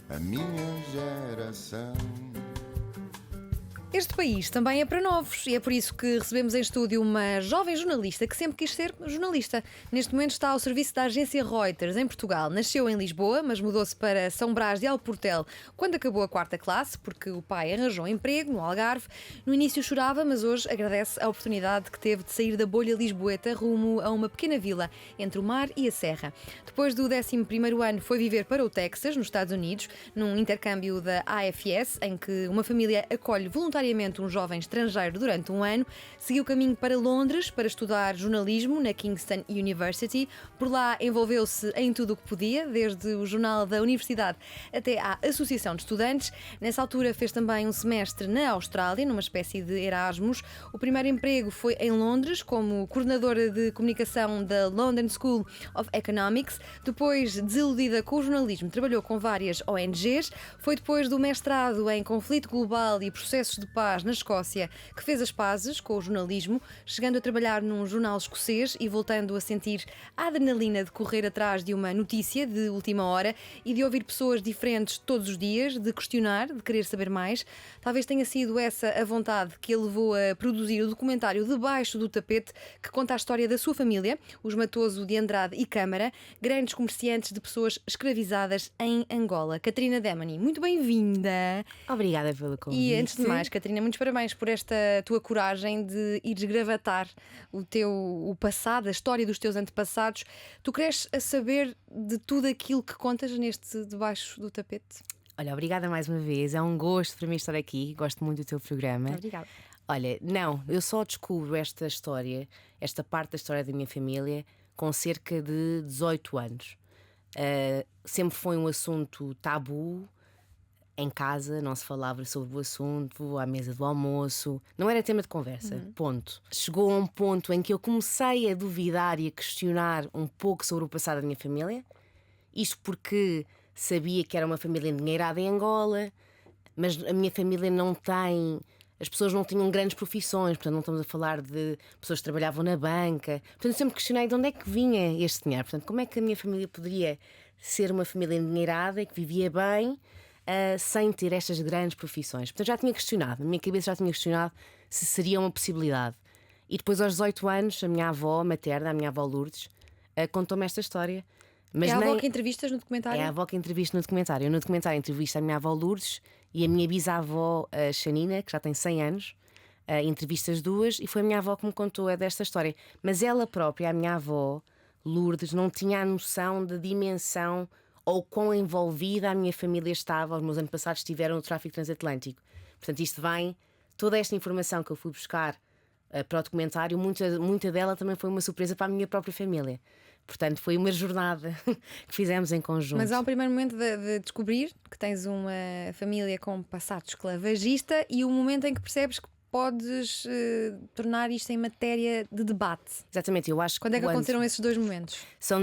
a minha geração. Este país também é para novos e é por isso que recebemos em estúdio uma jovem jornalista que sempre quis ser jornalista. Neste momento está ao serviço da agência Reuters em Portugal. Nasceu em Lisboa, mas mudou-se para São Brás de Alportel quando acabou a 4ª classe, porque o pai arranjou emprego no Algarve. No início chorava, mas hoje agradece a oportunidade que teve de sair da bolha lisboeta rumo a uma pequena vila entre o mar e a serra. Depois do 11º ano foi viver para o Texas, nos Estados Unidos, num intercâmbio da AFS, em que uma família acolhe voluntariamente um jovem estrangeiro durante um ano. Seguiu o caminho para Londres para estudar jornalismo na Kingston University. Por lá envolveu-se em tudo o que podia, desde o jornal da universidade até à Associação de Estudantes. Nessa altura fez também um semestre na Austrália, numa espécie de Erasmus. O primeiro emprego foi em Londres, como coordenadora de comunicação da London School of Economics. Depois, desiludida com o jornalismo, trabalhou com várias ONGs. Foi depois do mestrado em conflito global e processos de paz na Escócia que fez as pazes com o jornalismo, chegando a trabalhar num jornal escocês e voltando a sentir a adrenalina de correr atrás de uma notícia de última hora e de ouvir pessoas diferentes todos os dias, de questionar, de querer saber mais. Talvez tenha sido essa a vontade que a levou a produzir o documentário Debaixo do Tapete, que conta a história da sua família, os Matoso de Andrade e Câmara, grandes comerciantes de pessoas escravizadas em Angola. Catarina Demany, muito bem-vinda. Obrigada pelo convite. E antes de mais, Catarina, muitos parabéns por esta tua coragem de ires gravatar o passado, a história dos teus antepassados. Tu queres a saber de tudo aquilo que contas neste Debaixo do Tapete? Olha, obrigada mais uma vez. É um gosto para mim estar aqui. Gosto muito do teu programa. Obrigada. Olha, não, eu só descubro esta história, esta parte da história da minha família, com cerca de 18 anos. Sempre foi um assunto tabu. Em casa não se falava sobre o assunto, à mesa do almoço, não era tema de conversa, ponto. Chegou a um ponto em que eu comecei a duvidar e a questionar um pouco sobre o passado da minha família. Isto porque sabia que era uma família endinheirada em Angola, mas a minha família não tem... As pessoas não tinham grandes profissões, portanto não estamos a falar de pessoas que trabalhavam na banca. Portanto eu sempre questionei de onde é que vinha este dinheiro. Portanto, como é que a minha família poderia ser uma família endinheirada e que vivia bem, sem ter estas grandes profissões. Portanto já tinha questionado, na minha cabeça já tinha questionado se seria uma possibilidade. E depois aos 18 anos a minha avó materna, a minha avó Lourdes, contou-me esta história. Mas é a avó que entrevistas no documentário? É a avó que entrevisto no documentário. Eu no documentário entrevisto a minha avó Lourdes e a minha bisavó Xanina, que já tem 100 anos. Entrevisto as duas e foi a minha avó que me contou desta história. Mas ela própria, a minha avó Lourdes, não tinha a noção da dimensão ou quão envolvida a minha família estava. Os meus antepassados estiveram no tráfico transatlântico. Portanto, isto vem, toda esta informação que eu fui buscar para o documentário, muita dela também foi uma surpresa para a minha própria família. Portanto, foi uma jornada que fizemos em conjunto. Mas há um primeiro momento de descobrir que tens uma família com passado esclavagista e o momento em que percebes que podes tornar isto em matéria de debate. Exatamente, eu acho que Quando é que aconteceram esses dois momentos? São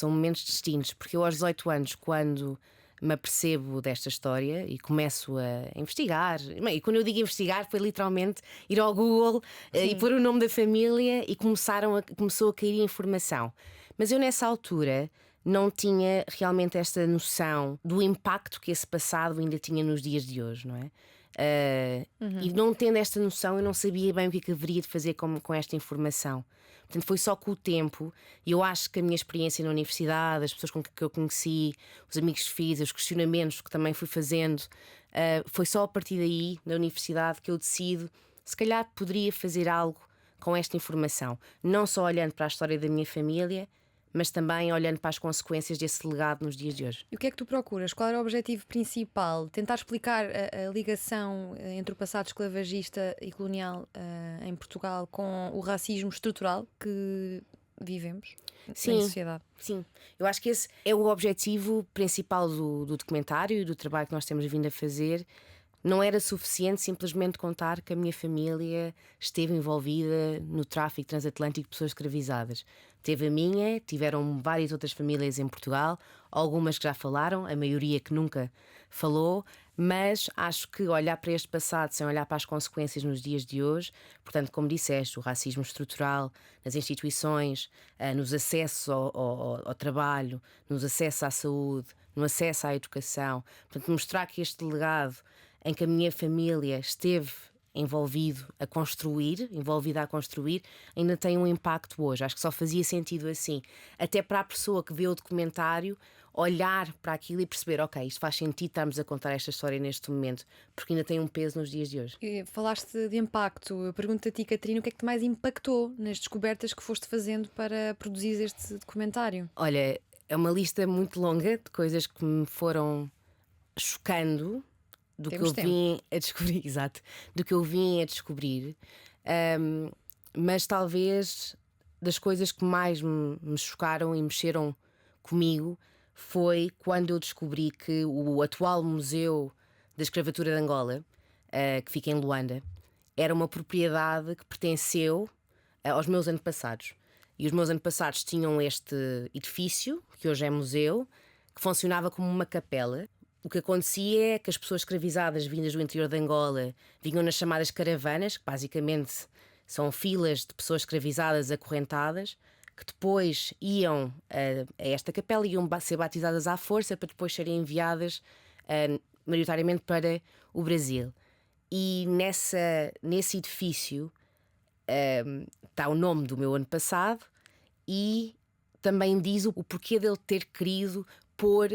momentos distintos, porque eu aos 18 anos, quando me apercebo desta história e começo a investigar, e quando eu digo investigar foi literalmente ir ao Google e pôr o nome da família e começou a cair informação. Mas eu nessa altura não tinha realmente esta noção do impacto que esse passado ainda tinha nos dias de hoje, não é? E não tendo esta noção, eu não sabia bem o que haveria de fazer com esta informação. Portanto, foi só com o tempo. E eu acho que a minha experiência na universidade, as pessoas com que eu conheci, os amigos que fiz, os questionamentos que também fui fazendo, foi só a partir daí, na universidade, que eu decido, se calhar poderia fazer algo com esta informação. Não só olhando para a história da minha família, mas também olhando para as consequências desse legado nos dias de hoje. E o que é que tu procuras? Qual era o objetivo principal? Tentar explicar a ligação entre o passado esclavagista e colonial em Portugal com o racismo estrutural que vivemos na sociedade? Sim, eu acho que esse é o objetivo principal do documentário e do trabalho que nós temos vindo a fazer. Não era suficiente simplesmente contar que a minha família esteve envolvida no tráfico transatlântico de pessoas escravizadas. Teve a minha, tiveram várias outras famílias em Portugal, algumas que já falaram, a maioria que nunca falou, mas acho que olhar para este passado sem olhar para as consequências nos dias de hoje, portanto, como disseste, o racismo estrutural nas instituições, nos acessos ao trabalho, nos acessos à saúde, no acesso à educação. Portanto, mostrar que este legado em que a minha família esteve envolvida a construir, ainda tem um impacto hoje. Acho que só fazia sentido assim. Até para a pessoa que vê o documentário olhar para aquilo e perceber, ok, isto faz sentido estarmos a contar esta história neste momento, porque ainda tem um peso nos dias de hoje. E falaste de impacto. Eu pergunto a ti, Catarina, o que é que te mais impactou nas descobertas que foste fazendo para produzir este documentário? Olha, é uma lista muito longa de coisas que me foram chocando do Temos que eu vim a descobrir, exato, do que eu vim a descobrir. Mas talvez das coisas que mais me chocaram e mexeram comigo foi quando eu descobri que o atual Museu da Escravatura de Angola, que fica em Luanda, era uma propriedade que pertenceu aos meus antepassados. E os meus antepassados tinham este edifício, que hoje é museu, que funcionava como uma capela. O que acontecia é que as pessoas escravizadas vindas do interior de Angola vinham nas chamadas caravanas, que basicamente são filas de pessoas escravizadas acorrentadas, que depois iam a esta capela, iam ser batizadas à força para depois serem enviadas maioritariamente para o Brasil. E nesse edifício está o nome do meu antepassado e também diz o porquê dele ter querido pôr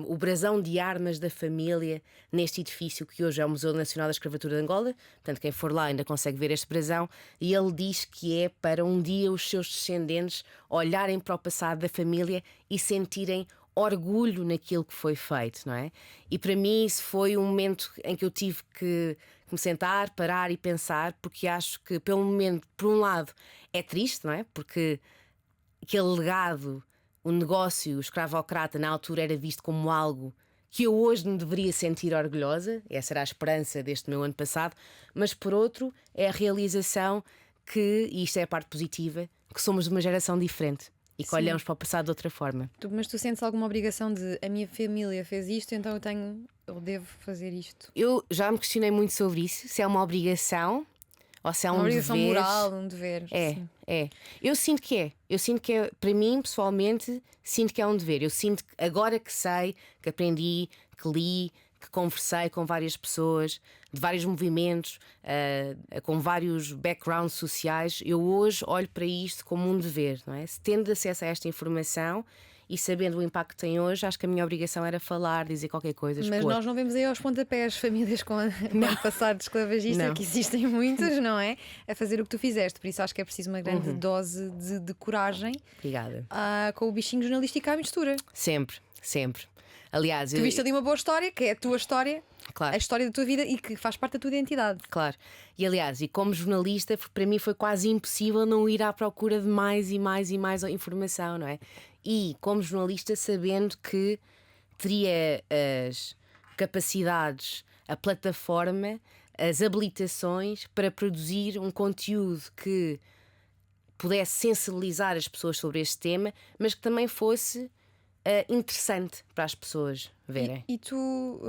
o brasão de armas da família neste edifício que hoje é o Museu Nacional da Escravatura de Angola. Portanto, quem for lá ainda consegue ver este brasão. E ele diz que é para um dia os seus descendentes olharem para o passado da família e sentirem orgulho naquilo que foi feito, não é? E para mim isso foi um momento em que eu tive que me sentar, parar e pensar, porque acho que pelo momento, por um lado, é triste, não é? Porque aquele legado, o negócio escravocrata na altura era visto como algo que eu hoje me deveria sentir orgulhosa. Essa era a esperança deste meu ano passado. Mas por outro é a realização que, e isto é a parte positiva, que somos de uma geração diferente e que olhamos para o passado de outra forma. Mas tu sentes alguma obrigação de a minha família fez isto, então eu devo fazer isto? Eu já me questionei muito sobre isso, se é uma obrigação ou se é Uma um obrigação dever. moral, um dever. Sim. É. Eu sinto que é. Eu sinto que é, para mim, pessoalmente, sinto que é um dever. Eu sinto que agora que sei, que aprendi, que li, que conversei com várias pessoas de vários movimentos, com vários backgrounds sociais, eu hoje olho para isto como um dever, não é? Se tendo acesso a esta informação e sabendo o impacto que tem hoje, acho que a minha obrigação era falar, dizer qualquer coisa. Mas expor. nós não vemos aí aos pontapés famílias com passado de escravagista, Não. que existem muitas, não é? A fazer o que tu fizeste. Por isso acho que é preciso uma grande dose de coragem. Obrigada. Com o bichinho jornalístico à mistura. Sempre. Aliás, Tu viste ali uma boa história, que é a tua história, Claro. a história da tua vida e que faz parte da tua identidade. Claro. E aliás, e como jornalista, para mim foi quase impossível não ir à procura de mais e mais informação, não é? E como jornalista, sabendo que teria as capacidades, a plataforma, as habilitações para produzir um conteúdo que pudesse sensibilizar as pessoas sobre este tema, mas que também fosse interessante para as pessoas verem. E tu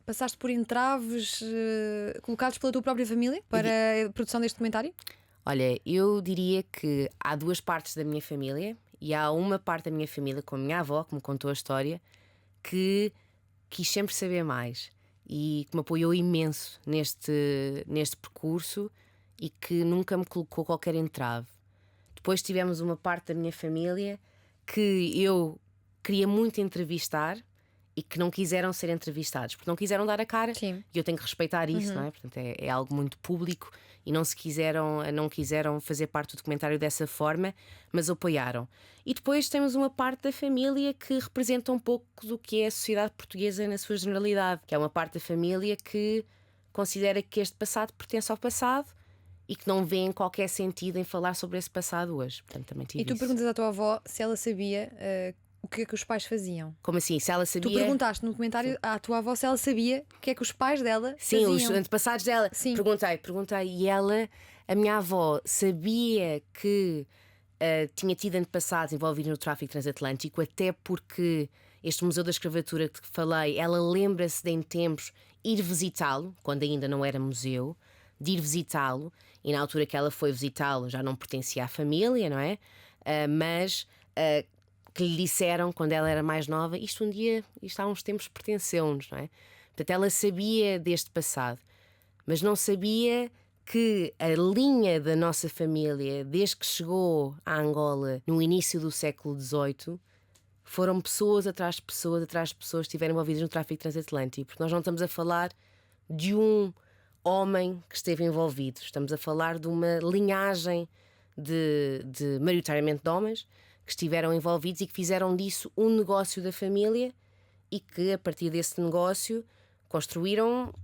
passaste por entraves colocados pela tua própria família para a produção deste documentário? Olha, eu diria que há duas partes da minha família e há uma parte da minha família, com a minha avó, que me contou a história, que quis sempre saber mais e que me apoiou imenso neste percurso e que nunca me colocou qualquer entrave. Depois tivemos uma parte da minha família que eu queria muito entrevistar e que não quiseram ser entrevistados, porque não quiseram dar a cara. Sim. E eu tenho que respeitar isso, não é? Portanto, é algo muito público e não quiseram fazer parte do documentário dessa forma, mas apoiaram. E depois temos uma parte da família que representa um pouco do que é a sociedade portuguesa na sua generalidade, que é uma parte da família que considera que este passado pertence ao passado e que não vê qualquer sentido em falar sobre esse passado hoje. Portanto, também tive E tu isso. perguntas à tua avó se ela sabia o que é que os pais faziam. Como assim? Se ela sabia? Tu perguntaste no documentário à tua avó se ela sabia o que é que os pais dela Sim, faziam. os antepassados dela. Sim. Perguntei. E ela, a minha avó, sabia que tinha tido antepassados envolvidos no tráfico transatlântico, até porque este Museu da Escravatura que falei, ela lembra-se de em tempos ir visitá-lo, quando ainda não era museu, de ir visitá-lo, e na altura que ela foi visitá-lo já não pertencia à família, não é? Mas que lhe disseram quando ela era mais nova: isto há uns tempos pertenceu-nos, não é? Portanto, ela sabia deste passado, mas não sabia que a linha da nossa família, desde que chegou a Angola no início do século XVIII, foram pessoas atrás de pessoas atrás de pessoas que estiveram envolvidas no tráfico transatlântico. Porque nós não estamos a falar de um homem que esteve envolvido, estamos a falar de uma linhagem de maioritariamente de homens que estiveram envolvidos e que fizeram disso um negócio da família e que, a partir desse negócio, construíram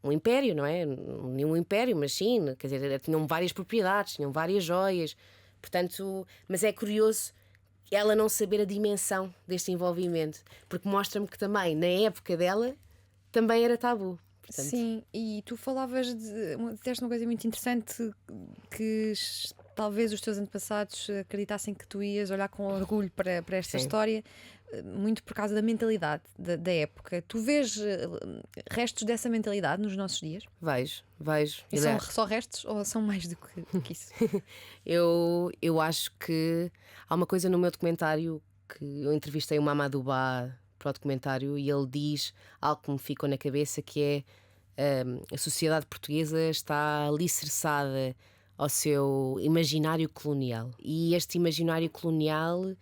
um império, não é? Nenhum império, mas sim, quer dizer, tinham várias propriedades, tinham várias joias. Portanto, mas é curioso ela não saber a dimensão deste envolvimento, porque mostra-me que também, na época dela, também era tabu. Portanto... Sim, e tu disseste uma coisa muito interessante, que talvez os teus antepassados acreditassem que tu ias olhar com orgulho para esta Sim. história, muito por causa da mentalidade da época. Tu vês restos dessa mentalidade nos nossos dias? Vejo. E são só restos ou são mais do que isso? Eu acho que há uma coisa no meu documentário que eu entrevistei o Mamadou Ba para o documentário e ele diz algo que me ficou na cabeça, que é a sociedade portuguesa está alicerçada ao seu imaginário colonial, e este imaginário colonial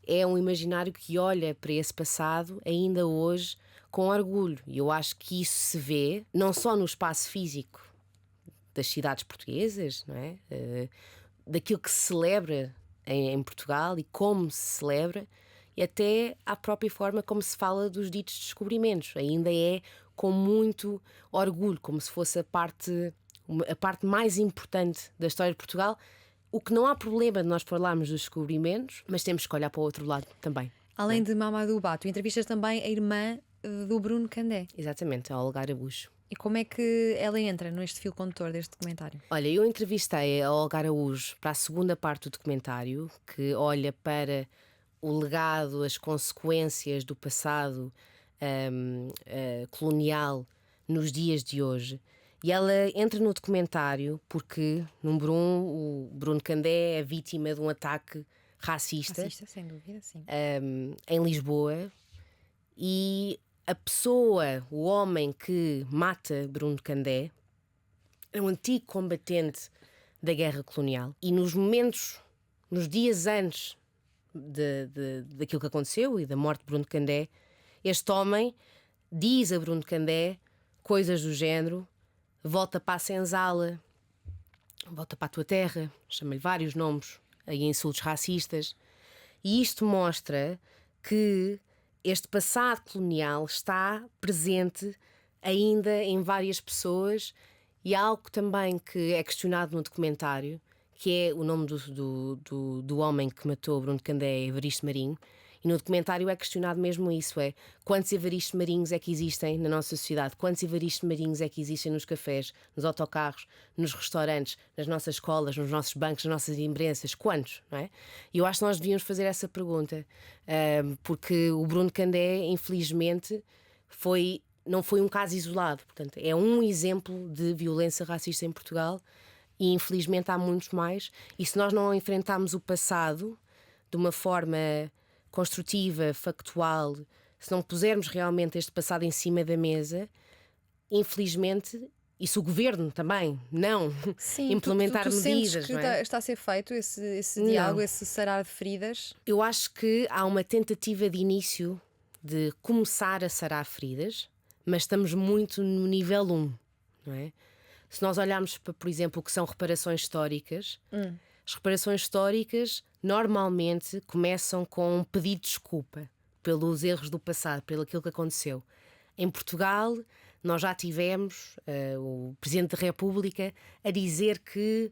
é um imaginário que olha para esse passado ainda hoje com orgulho, e eu acho que isso se vê não só no espaço físico das cidades portuguesas, não é? Daquilo que se celebra em Portugal e como se celebra, e até à própria forma como se fala dos ditos descobrimentos. Ainda é com muito orgulho, como se fosse a parte mais importante da história de Portugal. O que não há problema de nós falarmos dos descobrimentos, mas temos que olhar para o outro lado também. Além de Mamadou Ba, tu entrevistas também a irmã do Bruno Candé. Exatamente, a Olga Araújo. E como é que ela entra neste fio condutor deste documentário? Olha, eu entrevistei a Olga Araújo para a segunda parte do documentário, que olha para o legado, as consequências do passado colonial nos dias de hoje. E ela entra no documentário porque, número 1, o Bruno Candé é vítima de um ataque racista. Racista, sem dúvida, sim. Em Lisboa, e a pessoa, o homem que mata Bruno Candé, é um antigo combatente da guerra colonial. E nos dias antes daquilo que aconteceu e da morte de Bruno Candé, este homem diz a Bruno Candé coisas do género: volta para a senzala, volta para a tua terra, chama-lhe vários nomes, aí insultos racistas. E isto mostra que este passado colonial está presente ainda em várias pessoas, e há algo também que é questionado no documentário, que é o nome do homem que matou Bruno Candé, Evaristo Marinho. E no documentário é questionado mesmo isso: quantos Evaristos Marinhos é que existem na nossa sociedade? Quantos Evaristos Marinhos é que existem nos cafés, nos autocarros, nos restaurantes, nas nossas escolas, nos nossos bancos, nas nossas imprenssas? Quantos? Não é? E eu acho que nós devíamos fazer essa pergunta, porque o Bruno Candé, infelizmente, não foi um caso isolado. Portanto, é um exemplo de violência racista em Portugal, e infelizmente há muitos mais. E se nós não enfrentarmos o passado de uma forma construtiva, factual, se não pusermos realmente este passado em cima da mesa, infelizmente, e se o governo também não implementar tu medidas, sentes que não é? está a ser feito esse diálogo, esse sarar de feridas? Eu acho que há uma tentativa de início de começar a sarar feridas, mas estamos muito no nível 1, não é? Se nós olharmos para, por exemplo, o que são reparações históricas, as reparações históricas normalmente começam com um pedido de desculpa pelos erros do passado, pelo aquilo que aconteceu. Em Portugal, nós já tivemos o Presidente da República a dizer que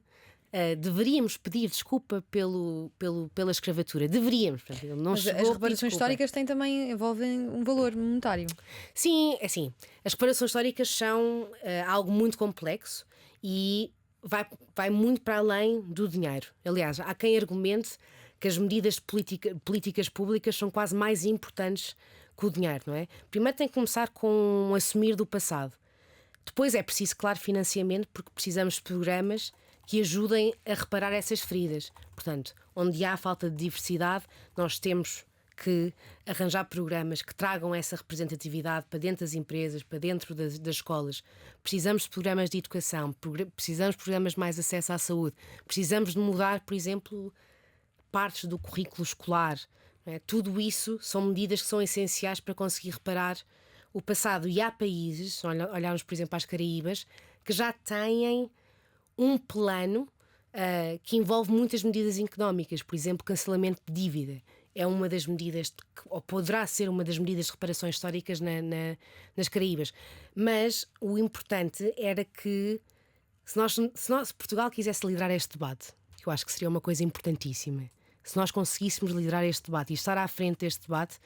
deveríamos pedir desculpa pela escravatura. Deveríamos. Portanto, ele não Mas chegou as a pedir reparações desculpa. históricas envolvem um valor monetário. Sim, é assim. As reparações históricas são algo muito complexo e vai muito para além do dinheiro. Aliás, há quem argumente que as medidas políticas públicas são quase mais importantes que o dinheiro, não é? Primeiro tem que começar com um assumir do passado. Depois é preciso, claro, financiamento, porque precisamos de programas que ajudem a reparar essas feridas. Portanto, onde há falta de diversidade, nós temos que arranjar programas que tragam essa representatividade para dentro das empresas, para dentro das escolas. Precisamos de programas de educação, precisamos de programas de mais acesso à saúde, precisamos de mudar, por exemplo, partes do currículo escolar. Não é? Tudo isso são medidas que são essenciais para conseguir reparar o passado. E há países, olharmos por exemplo às Caraíbas, que já têm um plano que envolve muitas medidas económicas, por exemplo, cancelamento de dívida. É uma das medidas, ou poderá ser uma das medidas de reparações históricas nas Caraíbas. Mas o importante era que, se Portugal quisesse liderar este debate, que eu acho que seria uma coisa importantíssima, se nós conseguíssemos liderar este debate e estar à frente deste debate,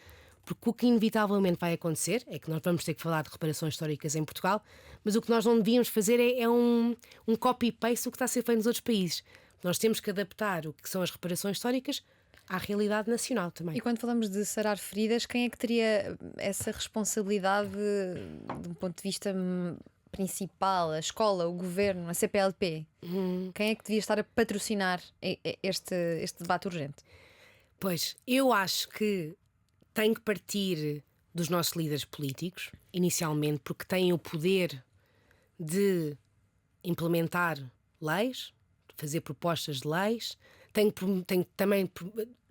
porque o que inevitavelmente vai acontecer é que nós vamos ter que falar de reparações históricas em Portugal, mas o que nós não devíamos fazer é um copy-paste do que está a ser feito nos outros países. Nós temos que adaptar o que são as reparações históricas à realidade nacional também. E quando falamos de sarar feridas, quem é que teria essa responsabilidade de um ponto de vista principal? A escola, o governo, a CPLP? Quem é que devia estar a patrocinar este debate urgente? Pois, eu acho que tem que partir dos nossos líderes políticos, inicialmente, porque têm o poder de implementar leis, fazer propostas de leis, tem que também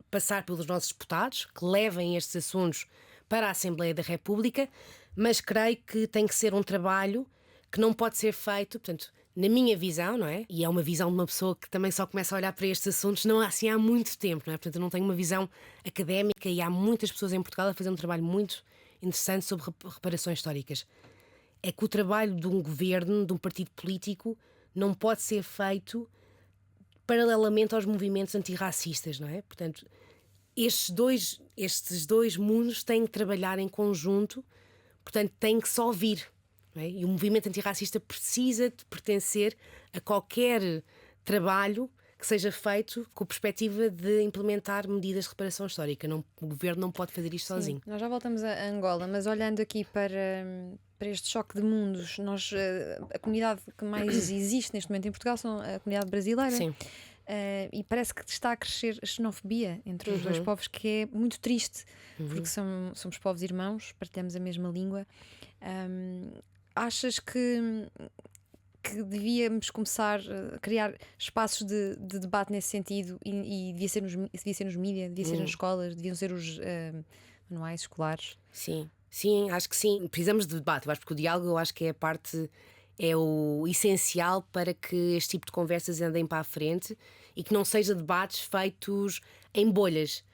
passar pelos nossos deputados, que levem estes assuntos para a Assembleia da República, mas creio que tem que ser um trabalho que não pode ser feito, portanto, na minha visão, não é? E é uma visão de uma pessoa que também só começa a olhar para estes assuntos não assim há muito tempo, não é? Portanto, eu não tenho uma visão académica e há muitas pessoas em Portugal a fazer um trabalho muito interessante sobre reparações históricas. É que o trabalho de um governo, de um partido político, não pode ser feito paralelamente aos movimentos antirracistas, não é? Portanto, estes dois mundos têm que trabalhar em conjunto, portanto, têm que se ouvir. É? E o movimento antirracista precisa de pertencer a qualquer trabalho que seja feito com a perspectiva de implementar medidas de reparação histórica. O governo não pode fazer isto sozinho. Nós já voltamos a Angola, mas olhando aqui para este choque de mundos, a comunidade que mais existe neste momento em Portugal são a comunidade brasileira. Sim. E parece que está a crescer a xenofobia entre os dois povos, que é muito triste, porque somos povos irmãos, partilhamos a mesma língua. Achas que devíamos começar a criar espaços de debate nesse sentido e devia ser nos mídias, devia ser nas escolas, deviam ser os manuais escolares? Sim, acho que sim. Precisamos de debate, eu acho, porque o diálogo eu acho que é o essencial para que este tipo de conversas andem para a frente e que não seja debates feitos em bolhas.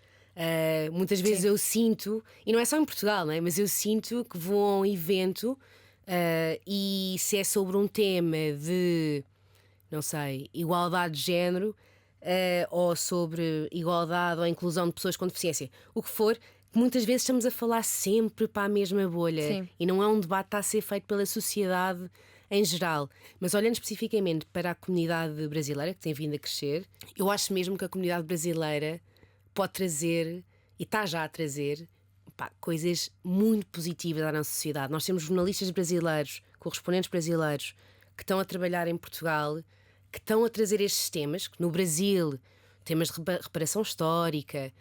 Muitas vezes eu sinto, e não é só em Portugal, não é? Mas eu sinto que vou a um evento e se é sobre um tema de, não sei, igualdade de género, ou sobre igualdade ou inclusão de pessoas com deficiência, o que for, muitas vezes estamos a falar sempre para a mesma bolha. Sim. E não é um debate que está a ser feito pela sociedade em geral. Mas olhando especificamente para a comunidade brasileira, que tem vindo a crescer, eu acho mesmo que a comunidade brasileira pode trazer, e está já a trazer, coisas muito positivas à nossa sociedade. Nós temos jornalistas brasileiros, correspondentes brasileiros, que estão a trabalhar em Portugal, que estão a trazer estes temas, que no Brasil, temas de reparação histórica,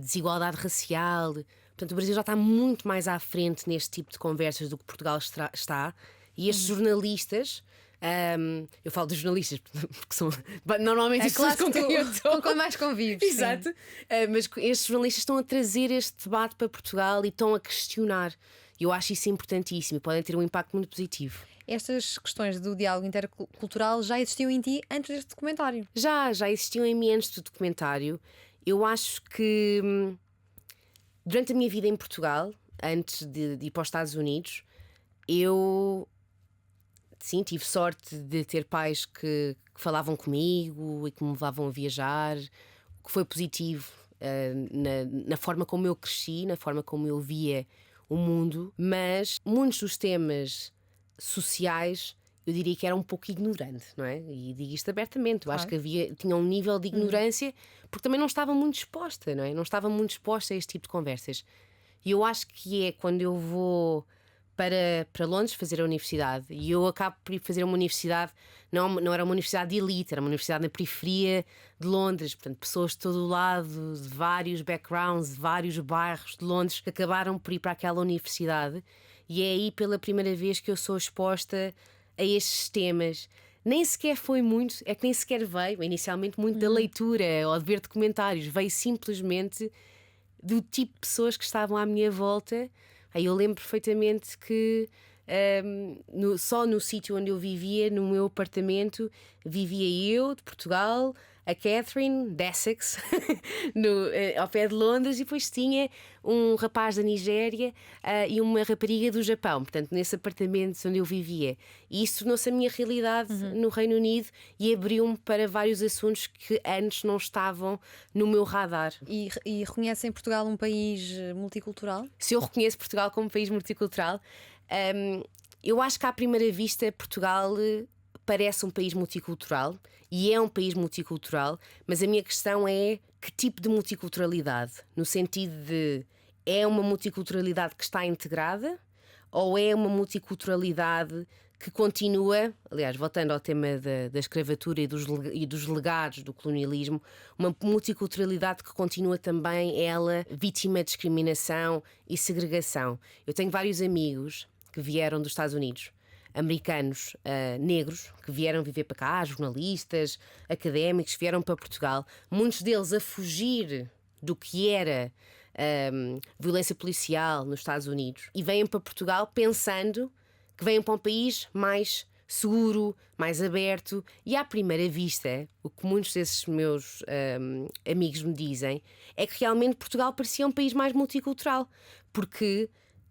desigualdade racial. Portanto, o Brasil já está muito mais à frente neste tipo de conversas do que Portugal está. E estes jornalistas, eu falo dos jornalistas porque são normalmente as pessoas com quem eu estou, com mais convives. Exato. Mas estes jornalistas estão a trazer este debate para Portugal e estão a questionar. E eu acho isso importantíssimo e podem ter um impacto muito positivo. Estas questões do diálogo intercultural já existiam em ti antes deste documentário? Já existiam em mim antes do documentário. Eu acho que durante a minha vida em Portugal, antes de ir para os Estados Unidos, eu tive sorte de ter pais que falavam comigo e que me levavam a viajar, o que foi positivo na forma como eu cresci, na forma como eu via o mundo, mas muitos dos temas sociais eu diria que era um pouco ignorante, não é? E digo isto abertamente, eu acho que tinha um nível de ignorância porque também não estava muito disposta, não é? Não estava muito disposta a este tipo de conversas. E eu acho que é quando eu vou para Londres fazer a universidade. E eu acabo por ir fazer uma universidade, não era uma universidade de elite, era uma universidade na periferia de Londres. Portanto, pessoas de todo o lado, de vários backgrounds, de vários bairros de Londres, que acabaram por ir para aquela universidade. E é aí pela primeira vez que eu sou exposta a estes temas. Nem sequer foi muito, é que nem sequer veio inicialmente muito da leitura ou de ver documentários, veio simplesmente do tipo de pessoas que estavam à minha volta. Aí eu lembro perfeitamente que só no sítio onde eu vivia, no meu apartamento, vivia eu, de Portugal, a Catherine, de Essex, ao pé de Londres, e depois tinha um rapaz da Nigéria e uma rapariga do Japão, portanto, nesse apartamento onde eu vivia. E isso tornou-se a minha realidade no Reino Unido e abriu-me para vários assuntos que antes não estavam no meu radar. E reconhecem Portugal um país multicultural? Se eu reconheço Portugal como país multicultural, eu acho que à primeira vista Portugal parece um país multicultural e é um país multicultural, mas a minha questão é que tipo de multiculturalidade? No sentido de, é uma multiculturalidade que está integrada ou é uma multiculturalidade que continua, aliás, voltando ao tema da escravatura e dos legados do colonialismo, uma multiculturalidade que continua também ela vítima de discriminação e segregação. Eu tenho vários amigos que vieram dos Estados Unidos, americanos negros, que vieram viver para cá, jornalistas, académicos, vieram para Portugal, muitos deles a fugir do que era violência policial nos Estados Unidos, e vêm para Portugal pensando que vêm para um país mais seguro, mais aberto. E à primeira vista, o que muitos desses meus amigos me dizem é que realmente Portugal parecia um país mais multicultural, porque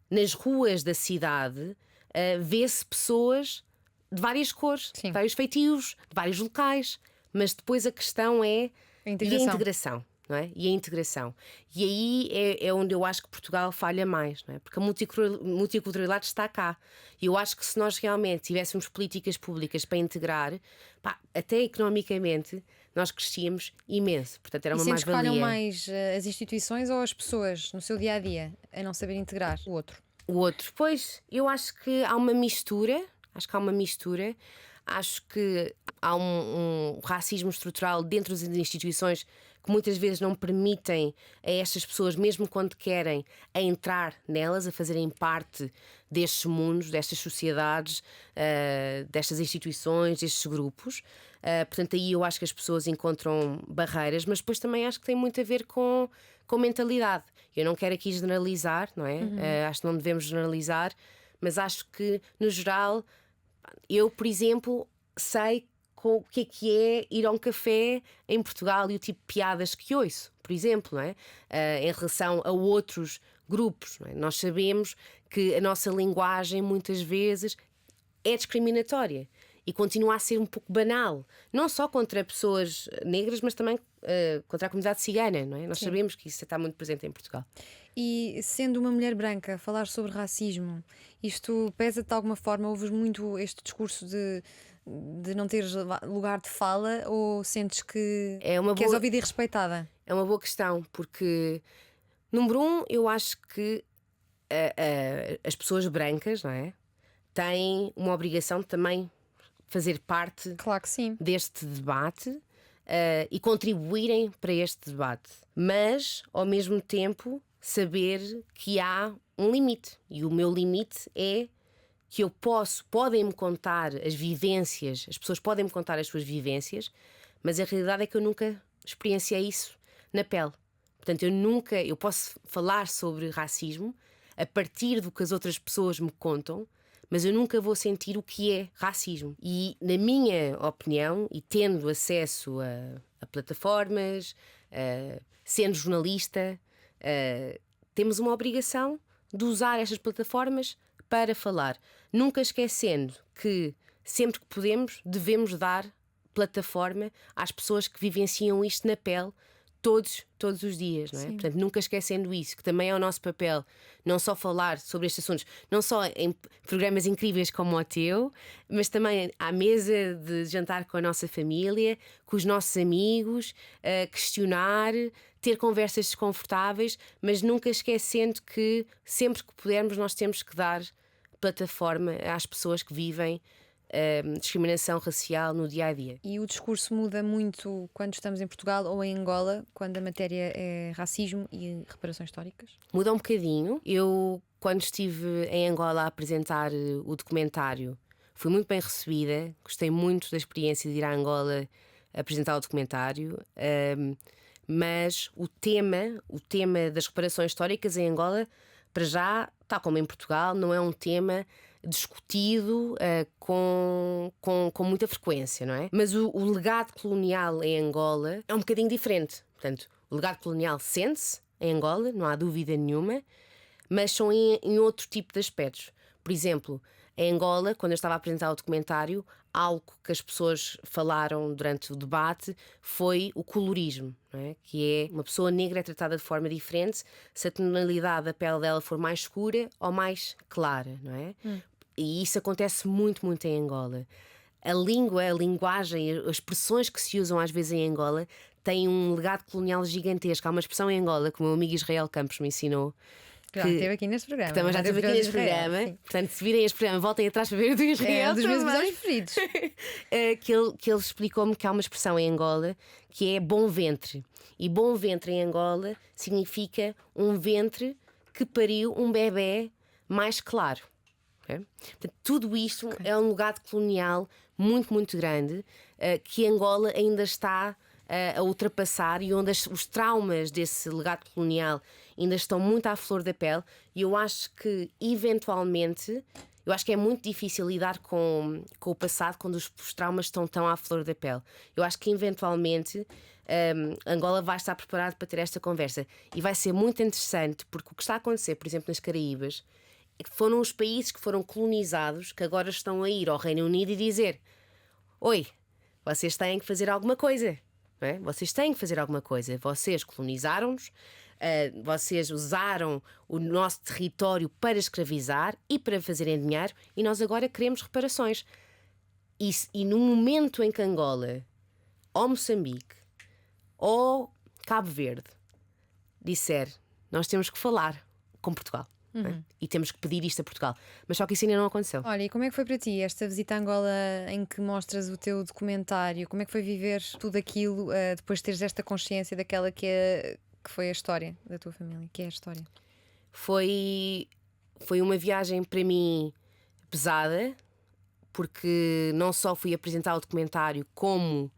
nas ruas da cidade vê-se pessoas de várias cores, de vários feitios, de vários locais, mas depois a questão é a integração. Não é? E a integração. E aí é onde eu acho que Portugal falha mais, não é? Porque a multiculturalidade está cá. E eu acho que se nós realmente tivéssemos políticas públicas para integrar, até economicamente, nós crescíamos imenso. Portanto, era uma mais-valia. E sentes que falham mais as instituições ou as pessoas no seu dia-a-dia a não saber integrar o outro? O outro, pois, eu acho que há uma mistura. Acho que há um racismo estrutural dentro das instituições que muitas vezes não permitem a estas pessoas, mesmo quando querem, a entrar nelas, a fazerem parte destes mundos, destas sociedades, destas instituições, destes grupos. Portanto, aí eu acho que as pessoas encontram barreiras, mas depois também acho que tem muito a ver com mentalidade. Eu não quero aqui generalizar, não é? Acho que não devemos generalizar, mas acho que, no geral, eu, por exemplo, sei o que é ir a um café em Portugal e o tipo de piadas que ouço, por exemplo, não é? Em relação a outros grupos, não é? Nós sabemos que a nossa linguagem muitas vezes é discriminatória e continua a ser um pouco banal, não só contra pessoas negras, mas também contra a comunidade cigana, não é? Nós sabemos que isso está muito presente em Portugal. E sendo uma mulher branca, falar sobre racismo, isto pesa-te de alguma forma? Ouves muito este discurso de não teres lugar de fala, ou sentes que és ouvida e respeitada? É uma boa questão, porque, número um, eu acho que as pessoas brancas, não é, têm uma obrigação de também fazer parte, claro que sim, deste debate e contribuírem para este debate, mas ao mesmo tempo saber que há um limite, e o meu limite é que podem-me contar as vivências, as pessoas podem-me contar as suas vivências, mas a realidade é que eu nunca experienciei isso na pele. Portanto, eu posso falar sobre racismo a partir do que as outras pessoas me contam, mas eu nunca vou sentir o que é racismo. E, na minha opinião, e tendo acesso a plataformas, sendo jornalista, temos uma obrigação de usar estas plataformas para falar, nunca esquecendo que sempre que podemos devemos dar plataforma às pessoas que vivenciam isto na pele todos os dias, não é? Portanto, nunca esquecendo isso, que também é o nosso papel, não só falar sobre estes assuntos, não só em programas incríveis como o teu, mas também à mesa de jantar com a nossa família, com os nossos amigos, questionar, ter conversas desconfortáveis, mas nunca esquecendo que sempre que pudermos nós temos que dar plataforma às pessoas que vivem discriminação racial no dia a dia. E o discurso muda muito quando estamos em Portugal ou em Angola, quando a matéria é racismo e reparações históricas? Muda um bocadinho. Eu, quando estive em Angola a apresentar o documentário, fui muito bem recebida. Gostei muito da experiência de ir a Angola apresentar o documentário. Mas o tema das reparações históricas em Angola, para já, tal como em Portugal, não é um tema discutido com muita frequência, não é? Mas o legado colonial em Angola é um bocadinho diferente. Portanto, o legado colonial sente-se em Angola, não há dúvida nenhuma, mas são em outro tipo de aspectos. Por exemplo, em Angola, quando eu estava a apresentar o documentário, algo que as pessoas falaram durante o debate foi o colorismo, não é? Que é uma pessoa negra é tratada de forma diferente se a tonalidade da pele dela for mais escura ou mais clara, não é? E isso acontece muito, muito em Angola. A língua, a linguagem, as expressões que se usam às vezes em Angola têm um legado colonial gigantesco. Há uma expressão em Angola que o meu amigo Israel Campos me ensinou. Já esteve aqui neste programa. Que também já esteve aqui neste programa. Sim. Portanto, se virem este programa, voltem atrás para ver o do Israel. É um dos meus também. episódios preferidos. Que ele explicou-me que há uma expressão em Angola que é bom ventre. E bom ventre em Angola significa um ventre que pariu um bebé mais claro. Okay? Portanto, tudo isto é um legado colonial muito, muito grande que Angola ainda está a ultrapassar e onde os traumas desse legado colonial ainda estão muito à flor da pele. E eu acho que, eventualmente, eu acho que é muito difícil lidar com o passado quando os traumas estão tão à flor da pele. Eu acho que, eventualmente, Angola vai estar preparado para ter esta conversa. E vai ser muito interessante, porque o que está a acontecer, por exemplo, nas Caraíbas, é que foram os países que foram colonizados que agora estão a ir ao Reino Unido e dizer: oi, vocês têm que fazer alguma coisa. Não é? Vocês têm que fazer alguma coisa. Vocês colonizaram-nos, vocês usaram o nosso território para escravizar e para fazerem dinheiro, e nós agora queremos reparações. E no momento em que Angola, ou Moçambique, ou Cabo Verde disser: nós temos que falar com Portugal. E temos que pedir isto a Portugal. Mas só que isso ainda não aconteceu. Olha, e como é que foi para ti esta visita a Angola em que mostras o teu documentário? Como é que foi viver tudo aquilo depois de teres esta consciência daquela que foi a história da tua família? Que é a história? Foi uma viagem para mim pesada, porque não só fui apresentar o documentário, como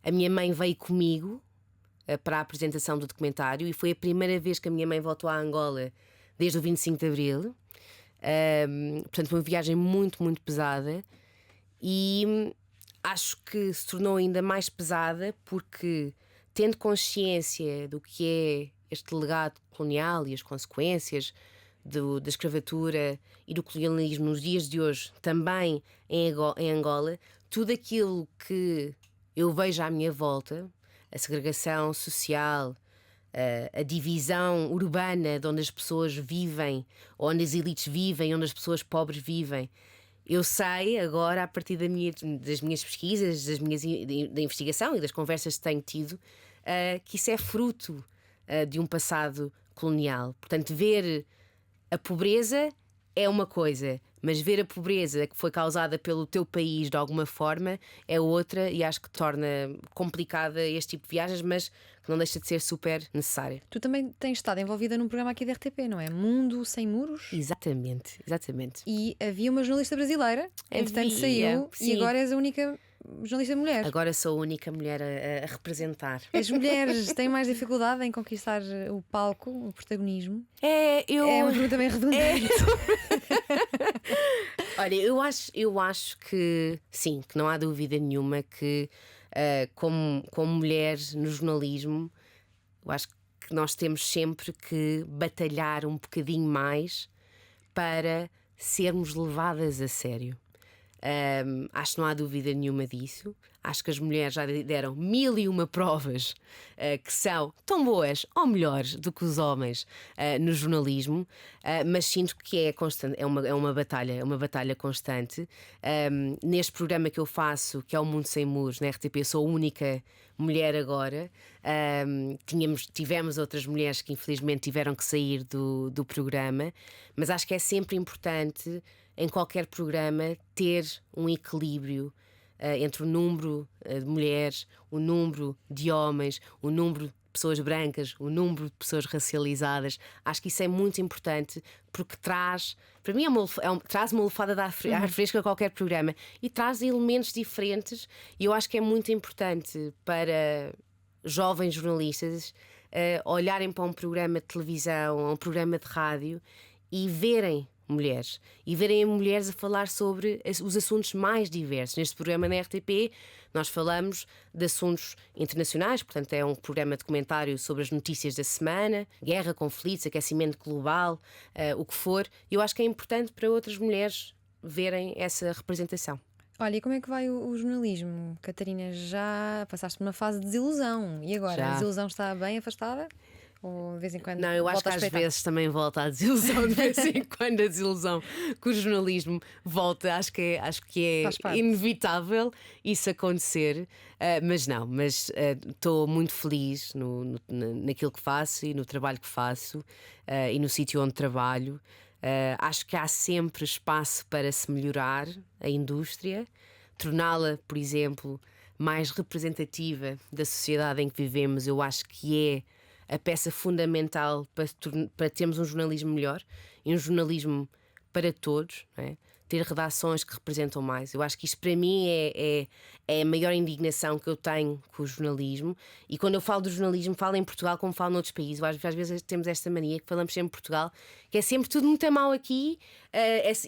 a minha mãe veio comigo para a apresentação do documentário, e foi a primeira vez que a minha mãe voltou a Angola desde o 25 de Abril. Portanto, foi uma viagem muito, muito pesada, e acho que se tornou ainda mais pesada porque, tendo consciência do que é este legado colonial e as consequências da escravatura e do colonialismo nos dias de hoje, também em Angola, tudo aquilo que eu vejo à minha volta, a segregação social, a divisão urbana de onde as pessoas vivem, onde as elites vivem, onde as pessoas pobres vivem. Eu sei agora, a partir das minhas pesquisas, da investigação e das conversas que tenho tido, que isso é fruto de um passado colonial. Portanto, ver a pobreza é uma coisa, mas ver a pobreza que foi causada pelo teu país de alguma forma é outra, e acho que torna complicada este tipo de viagens, mas que não deixa de ser super necessária. Tu também tens estado envolvida num programa aqui da RTP, não é? Mundo Sem Muros? Exatamente. E havia uma jornalista brasileira, entretanto saiu, sim. e agora és a única jornalista mulher. Agora sou a única mulher a representar. As mulheres têm mais dificuldade em conquistar o palco, o protagonismo? É uma pergunta bem redundante. Olha, eu acho que sim, que não há dúvida nenhuma que como mulher no jornalismo, eu acho que nós temos sempre que batalhar um bocadinho mais para sermos levadas a sério. Acho que não há dúvida nenhuma disso. Acho que as mulheres já deram 1001 provas que são tão boas ou melhores do que os homens no jornalismo, mas sinto que é constante, é uma batalha constante. Neste programa que eu faço, que é o Mundo Sem Muros, na RTP, sou a única mulher agora. Tivemos outras mulheres que infelizmente tiveram que sair do programa, mas acho que é sempre importante em qualquer programa ter um equilíbrio entre o número de mulheres, o número de homens, o número de pessoas brancas, o número de pessoas racializadas. Acho que isso é muito importante porque traz, para mim, traz uma lufada de ar fresco a qualquer programa e traz elementos diferentes. E eu acho que é muito importante para jovens jornalistas olharem para um programa de televisão ou um programa de rádio e verem mulheres e verem mulheres a falar sobre os assuntos mais diversos. Neste programa na RTP nós falamos de assuntos internacionais, portanto é um programa de comentário sobre as notícias da semana, guerra, conflitos, aquecimento global, o que for. Eu acho que é importante para outras mulheres verem essa representação. Olha, e como é que vai o jornalismo? Catarina, já passaste por uma fase de desilusão e agora? Já. A desilusão está bem afastada? Ou de vez em quando? Não, eu acho que às vezes também volta a desilusão, de vez em quando a desilusão com o jornalismo volta. Acho que é inevitável isso acontecer, mas estou muito feliz naquilo que faço e no trabalho que faço e no sítio onde trabalho. Acho que há sempre espaço para se melhorar a indústria, torná-la, por exemplo, mais representativa da sociedade em que vivemos. Eu acho que é a peça fundamental para termos um jornalismo melhor e um jornalismo para todos, não é? Ter redações que representam mais. Eu acho que isto para mim é a maior indignação que eu tenho com o jornalismo. E quando eu falo do jornalismo, falo em Portugal como falo noutros países. Às vezes temos esta mania que falamos sempre em Portugal, que é sempre tudo muito mal aqui,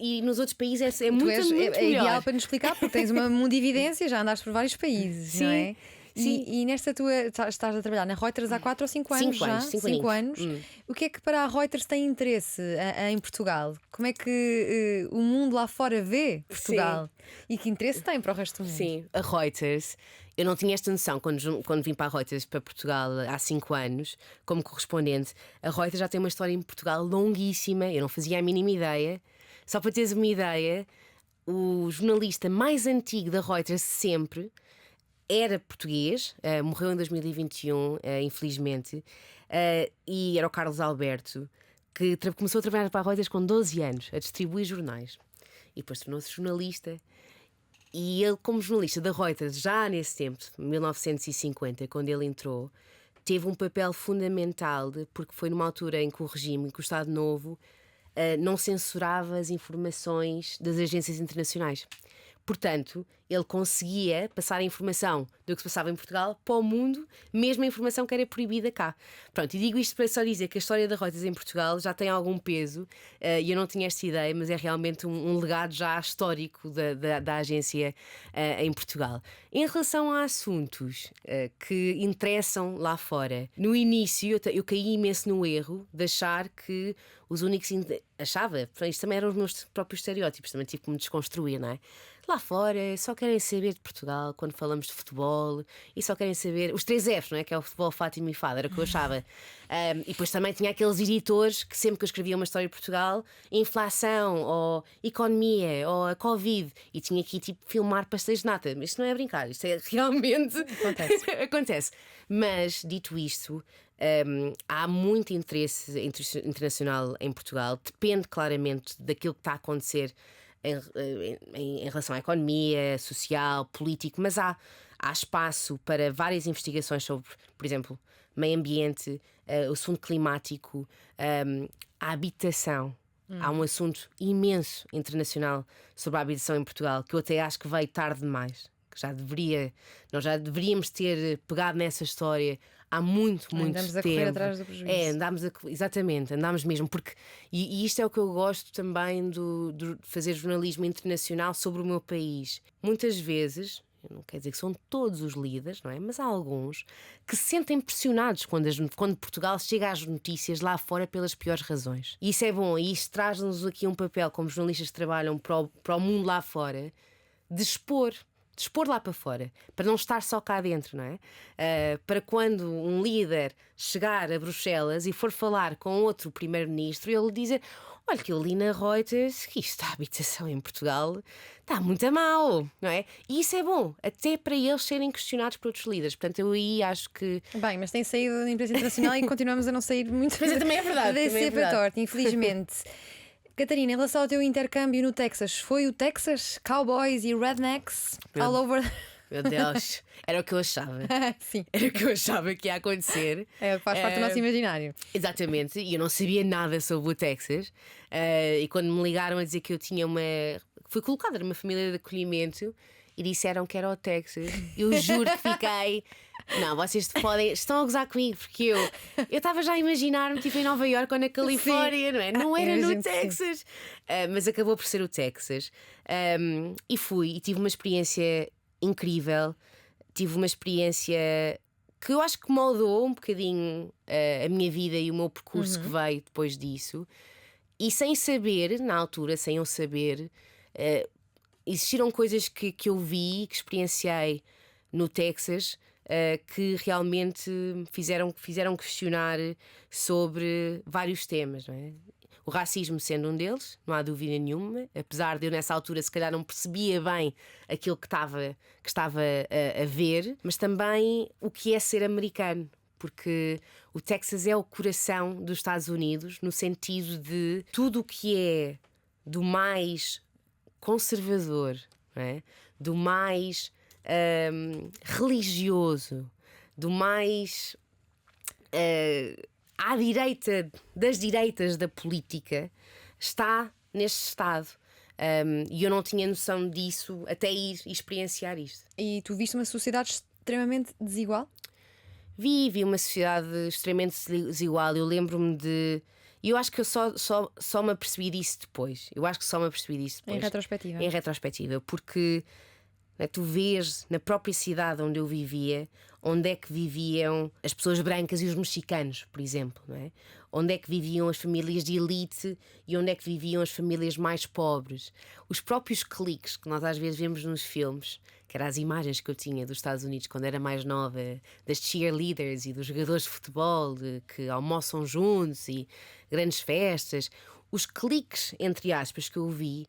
e nos outros países é muito melhor. É ideal para nos explicar, porque tens uma mundividência, já andaste por vários países, Sim. não é? Sim. E nesta tua. Estás a trabalhar na Reuters há 4 ou 5 anos já? 5 anos. O que é que para a Reuters tem interesse em Portugal? Como é que o mundo lá fora vê Portugal? Sim. E que interesse tem para o resto do mundo? Sim, a Reuters. Eu não tinha esta noção quando vim para a Reuters, para Portugal, há 5 anos, como correspondente. A Reuters já tem uma história em Portugal longuíssima, eu não fazia a mínima ideia. Só para teres uma ideia, o jornalista mais antigo da Reuters sempre era português, morreu em 2021, infelizmente, e era o Carlos Alberto, que começou a trabalhar para a Reuters com 12 anos, a distribuir jornais. E depois tornou-se jornalista. E ele, como jornalista da Reuters, já nesse tempo, 1950, quando ele entrou, teve um papel fundamental, porque foi numa altura em que o regime, que o Estado Novo, não censurava as informações das agências internacionais. Portanto, ele conseguia passar a informação do que se passava em Portugal para o mundo, mesmo a informação que era proibida cá. Pronto, e digo isto para só dizer que a história da Reuters em Portugal já tem algum peso, e eu não tinha esta ideia, mas é realmente um legado já histórico da agência em Portugal. Em relação a assuntos que interessam lá fora, no início eu caí imenso no erro de achar que os únicos. Achava, isto também eram os meus próprios estereótipos, também tive que me desconstruir, não é? Lá fora só querem saber de Portugal quando falamos de futebol e só querem saber os 3 Fs, não é? Que é o futebol, Fátima e Fado, era o que eu achava. E depois também tinha aqueles editores que sempre que eu escrevia uma história de Portugal, inflação, ou economia, ou a Covid, e tinha aqui tipo filmar pastéis de nata. Mas isto não é brincar, isto é realmente acontece. Mas dito isto, há muito interesse internacional em Portugal, depende claramente daquilo que está a acontecer em relação à economia, social, político, mas há espaço para várias investigações sobre, por exemplo, meio ambiente, o assunto climático, a habitação. Há um assunto imenso internacional sobre a habitação em Portugal que eu até acho que veio tarde demais. Nós já deveríamos ter pegado nessa história há muito tempo. Andamos a correr atrás do prejuízo. Exatamente, andámos mesmo, porque e isto é o que eu gosto também de fazer jornalismo internacional sobre o meu país. Muitas vezes, não quer dizer que são todos os líderes, não é? Mas há alguns que se sentem pressionados quando Portugal chega às notícias lá fora pelas piores razões. E isso é bom, e isso traz-nos aqui um papel como jornalistas que trabalham para o mundo lá fora, de expor de expor lá para fora, para não estar só cá dentro, não é? Para quando um líder chegar a Bruxelas e for falar com outro primeiro-ministro, ele dizer: olha, que eu li na Reuters que isto da habitação em Portugal está muito a mal, não é? E isso é bom, até para eles serem questionados por outros líderes. Portanto, eu aí acho que. Bem, mas tem saído da imprensa internacional e continuamos a não sair muito. Mas também é verdade. Desse Também é verdade. torto, infelizmente. Catarina, em relação ao teu intercâmbio no Texas, foi o Texas, cowboys e rednecks Meu- all over? Meu Deus, era o que eu achava. Sim, Era o que eu achava que ia acontecer. é, faz parte do nosso imaginário. Exatamente, e eu não sabia nada sobre o Texas. E quando me ligaram a dizer que eu tinha uma. Fui colocada numa família de acolhimento e disseram que era o Texas, eu juro que fiquei. Não, vocês estão a gozar comigo, porque eu estava já a imaginar-me tipo em Nova Iorque ou na Califórnia, não é? Não era no imagino que sim. Texas. Mas acabou por ser o Texas. E fui e tive uma experiência incrível. Tive uma experiência que eu acho que moldou um bocadinho a minha vida e o meu percurso que veio depois disso. E sem saber, na altura, sem eu saber, existiram coisas que eu vi, que experienciei no Texas, que realmente me fizeram questionar sobre vários temas, não é? O racismo sendo um deles, não há dúvida nenhuma, apesar de eu nessa altura se calhar não percebia bem aquilo que estava a ver, mas também o que é ser americano, porque o Texas é o coração dos Estados Unidos, no sentido de tudo o que é do mais conservador, não é? Do mais religioso, do mais à direita das direitas da política, está neste estado. E eu não tinha noção disso até ir experienciar isto. E tu viste uma sociedade extremamente desigual? Vi uma sociedade extremamente desigual. Eu lembro-me de. E eu acho que eu só me apercebi disso depois. Em retrospectiva. Em retrospectiva, porque né, tu vês na própria cidade onde eu vivia onde é que viviam as pessoas brancas e os mexicanos, por exemplo, não é? Onde é que viviam as famílias de elite e onde é que viviam as famílias mais pobres. Os próprios cliques que nós às vezes vemos nos filmes, que eram as imagens que eu tinha dos Estados Unidos quando era mais nova, das cheerleaders e dos jogadores de futebol que almoçam juntos e grandes festas. Os cliques, entre aspas, que eu vi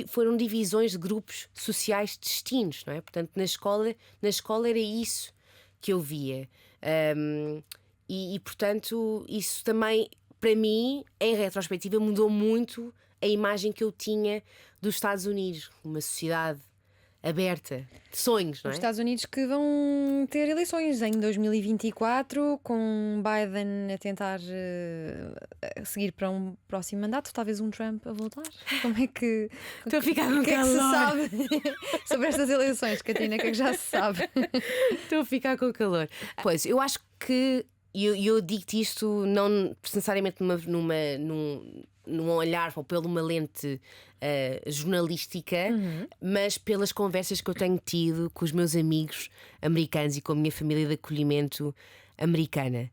foram divisões de grupos sociais distintos, não é? Portanto, na escola era isso que eu via. Portanto, isso também, para mim, em retrospectiva, mudou muito a imagem que eu tinha dos Estados Unidos, uma sociedade aberta, de sonhos, não é? Os Estados Unidos que vão ter eleições em 2024, com Biden a tentar seguir para um próximo mandato, talvez um Trump a voltar. Como é que. Estou a ficar com O que é que se calor. sabe sobre estas eleições, Catarina? O que é que já se sabe? Estou a ficar com calor. Pois, eu acho que. Eu digo-te isto não necessariamente num olhar ou por uma lente jornalística, mas pelas conversas que eu tenho tido com os meus amigos americanos e com a minha família de acolhimento americana.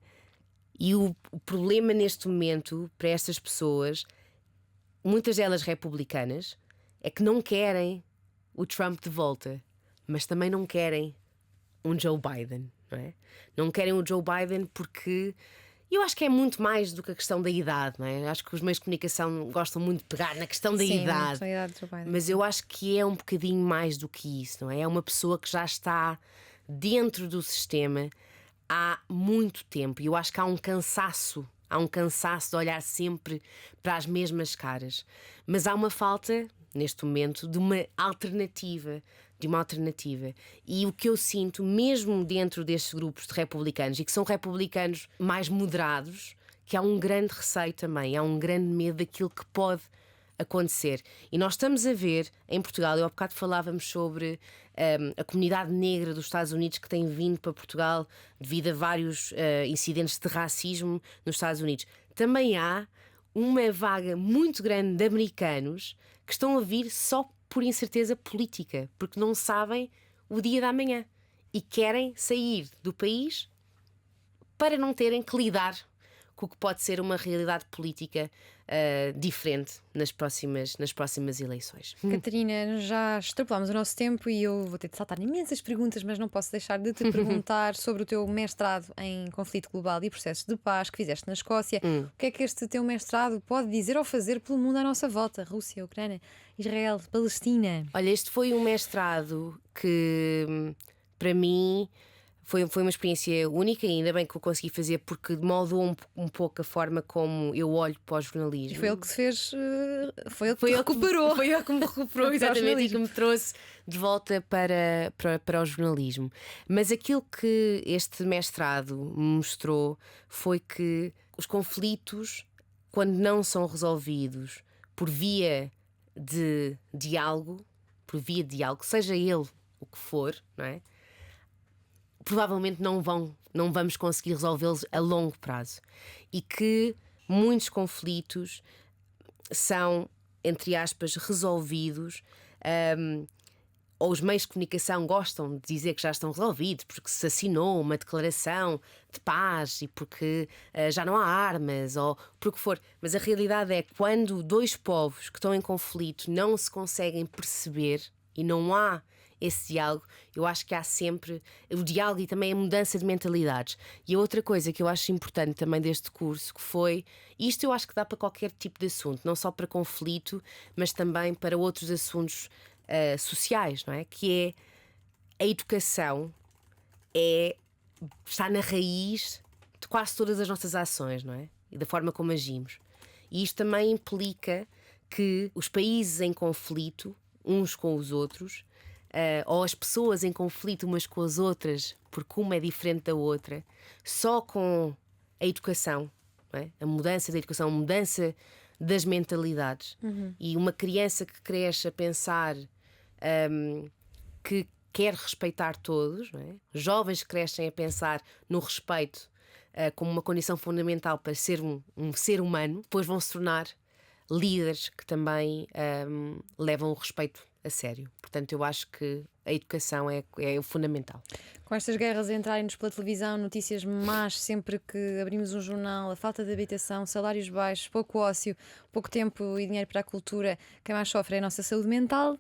E o problema neste momento para estas pessoas, muitas delas republicanas, é que não querem o Trump de volta, mas também não querem um Joe Biden, não é? Não querem o Joe Biden porque eu acho que é muito mais do que a questão da idade, não é? Acho que os meios de comunicação gostam muito de pegar na questão da Sim, idade. a idade do Joe Biden. Mas eu acho que é um bocadinho mais do que isso, não é? É uma pessoa que já está dentro do sistema há muito tempo e eu acho que há um cansaço de olhar sempre para as mesmas caras. Mas há uma falta, neste momento, de uma alternativa. E o que eu sinto, mesmo dentro destes grupos de republicanos, e que são republicanos mais moderados, que há um grande receio também, há um grande medo daquilo que pode acontecer. E nós estamos a ver, em Portugal, eu há bocado falávamos sobre a comunidade negra dos Estados Unidos que tem vindo para Portugal devido a vários incidentes de racismo nos Estados Unidos. Também há uma vaga muito grande de americanos que estão a vir só por incerteza política, porque não sabem o dia da manhã e querem sair do país para não terem que lidar com o que pode ser uma realidade política diferente nas próximas eleições. Catarina, já extrapolámos o nosso tempo e eu vou ter de saltar imensas perguntas, mas não posso deixar de te perguntar sobre o teu mestrado em conflito global e processos de paz que fizeste na Escócia. O que é que este teu mestrado pode dizer ou fazer pelo mundo à nossa volta? Rússia, Ucrânia, Israel, Palestina. Olha, este foi um mestrado que, para mim, foi uma experiência única, e ainda bem que eu consegui fazer, porque moldou um pouco a forma como eu olho para o jornalismo. E foi ele que se fez, foi ele que te recuperou. Foi ele que me recuperou, Para o exatamente, e que jornalismo. me trouxe de volta para o jornalismo. Mas aquilo que este mestrado me mostrou foi que os conflitos, quando não são resolvidos por via de diálogo, seja ele o que for, não é? Provavelmente não vamos conseguir resolvê-los a longo prazo, e que muitos conflitos são, entre aspas, resolvidos, ou os meios de comunicação gostam de dizer que já estão resolvidos porque se assinou uma declaração de paz e porque já não há armas, ou por o que for. Mas a realidade é que quando dois povos que estão em conflito não se conseguem perceber e não há esse diálogo, eu acho que há sempre o diálogo e também a mudança de mentalidades. E a outra coisa que eu acho importante também deste curso, que foi, isto eu acho que dá para qualquer tipo de assunto, não só para conflito, mas também para outros assuntos sociais, não é? Que é a educação, está na raiz de quase todas as nossas ações, não é? E da forma como agimos. E isto também implica que os países em conflito uns com os outros, ou as pessoas em conflito umas com as outras, porque uma é diferente da outra, só com a educação, não é? A mudança da educação, a mudança das mentalidades. E uma criança que cresce a pensar que quer respeitar todos, não é? Jovens que crescem a pensar no respeito como uma condição fundamental para ser um ser humano, depois vão se tornar líderes que também levam o respeito a sério. Portanto, eu acho que a educação é o fundamental. Com estas guerras a entrarem-nos pela televisão, notícias más sempre que abrimos um jornal, a falta de habitação, salários baixos, pouco ócio, pouco tempo e dinheiro para a cultura, quem mais sofre é a nossa saúde mental.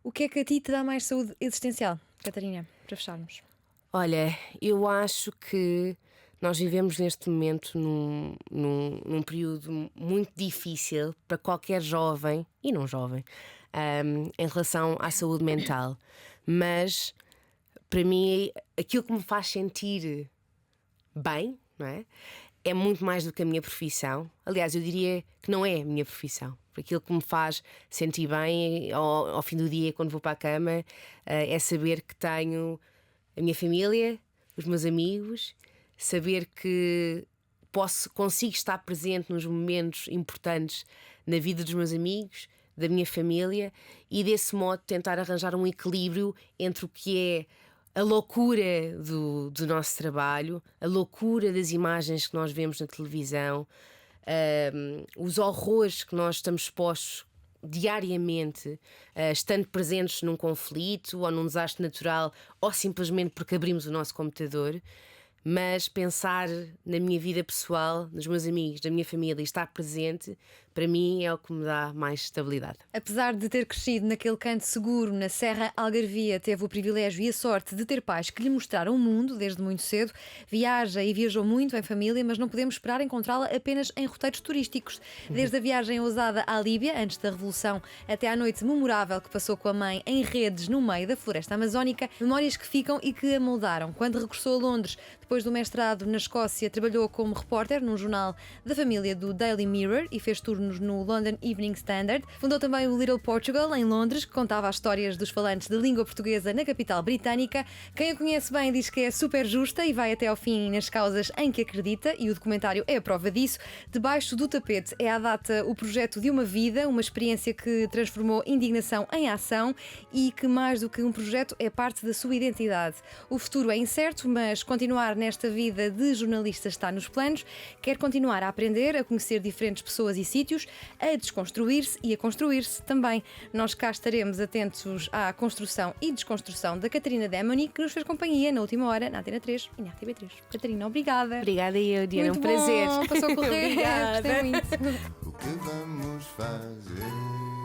O que é que a ti te dá mais saúde existencial, Catarina, para fecharmos? Olha, eu acho que nós vivemos neste momento num período muito difícil para qualquer jovem e não jovem, em relação à saúde mental. Mas para mim aquilo que me faz sentir bem, não é? É muito mais do que a minha profissão. Aliás, eu diria que não é a minha profissão. Aquilo que me faz sentir bem ao fim do dia, quando vou para a cama, é saber que tenho a minha família, os meus amigos, saber que consigo estar presente nos momentos importantes na vida dos meus amigos, da minha família, e desse modo tentar arranjar um equilíbrio entre o que é a loucura do nosso trabalho, a loucura das imagens que nós vemos na televisão, os horrores que nós estamos expostos diariamente, estando presentes num conflito ou num desastre natural, ou simplesmente porque abrimos o nosso computador. Mas pensar na minha vida pessoal, nos meus amigos, na minha família e estar presente, para mim é o que me dá mais estabilidade. Apesar de ter crescido naquele canto seguro, na Serra Algarvia, teve o privilégio e a sorte de ter pais que lhe mostraram o mundo desde muito cedo. Viaja e viajou muito em família, mas não podemos esperar encontrá-la apenas em roteiros turísticos. Desde a viagem ousada à Líbia, antes da Revolução, até à noite memorável que passou com a mãe em redes no meio da floresta amazónica, memórias que ficam e que a moldaram. Quando regressou a Londres, depois do mestrado na Escócia, trabalhou como repórter num jornal da família do Daily Mirror e fez turnos no London Evening Standard. Fundou também o Little Portugal, em Londres, que contava as histórias dos falantes de língua portuguesa na capital britânica. Quem a conhece bem diz que é super justa e vai até ao fim nas causas em que acredita, e o documentário é a prova disso. Debaixo do Tapete é à data o projeto de uma vida, uma experiência que transformou indignação em ação e que, mais do que um projeto, é parte da sua identidade. O futuro é incerto, mas continuar nesta vida de jornalista está nos planos. Quer continuar a aprender, a conhecer diferentes pessoas e sítios, sítios, a desconstruir-se e a construir-se também. Nós cá estaremos atentos à construção e desconstrução da Catarina Demoni, que nos fez companhia na última hora na Antena 3 e na RTV3. Catarina, obrigada. Obrigada eu, Diana, Muito um prazer. bom, passou a correr. Obrigada. Gostei muito. O que vamos fazer?